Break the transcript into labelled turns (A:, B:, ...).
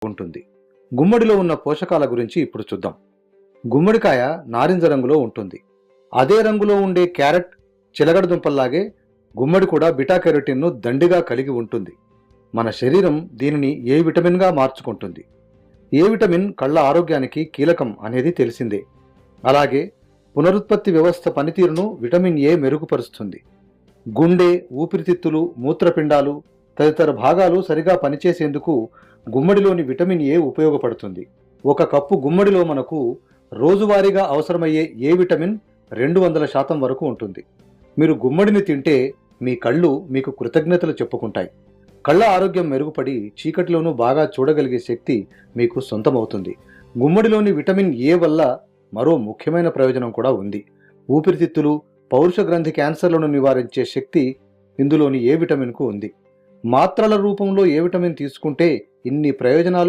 A: ఉంటుంది. గుమ్మడిలో ఉన్న పోషకాల గురించి ఇప్పుడు చూద్దాం. గుమ్మడికాయ నారింజ రంగులో ఉంటుంది. అదే రంగులో ఉండే క్యారెట్, చిలగడ దుంపల్లాగే గుమ్మడి కూడా బిటా కెరోటిన్ను దండిగా కలిగి ఉంటుంది. మన శరీరం దీనిని ఏ విటమిన్గా మార్చుకుంటుంది. ఏ విటమిన్ కళ్ళ ఆరోగ్యానికి కీలకం అనేది తెలిసిందే. అలాగే పునరుత్పత్తి వ్యవస్థ పనితీరును విటమిన్ ఏ మెరుగుపరుస్తుంది. గుండె, ఊపిరితిత్తులు, మూత్రపిండాలు తదితర భాగాలు సరిగా పనిచేసేందుకు గుమ్మడిలోని విటమిన్ ఏ ఉపయోగపడుతుంది. ఒక కప్పు గుమ్మడిలో మనకు రోజువారీగా అవసరమయ్యే ఏ విటమిన్ 200% వరకు ఉంటుంది. మీరు గుమ్మడిని తింటే మీ కళ్ళు మీకు కృతజ్ఞతలు చెప్పుకుంటాయి. కళ్ళ ఆరోగ్యం మెరుగుపడి చీకటిలోనూ బాగా చూడగలిగే శక్తి మీకు సొంతమవుతుంది. గుమ్మడిలోని విటమిన్ ఏ వల్ల మరో ముఖ్యమైన ప్రయోజనం కూడా ఉంది. ఊపిరితిత్తులు, పౌరుష గ్రంథి క్యాన్సర్లను నివారించే శక్తి ఇందులోని ఏ విటమిన్కు ఉంది. మాత్రల రూపంలో ఏ విటమిన్ తీసుకుంటే ఇన్ని ప్రయోజనాలు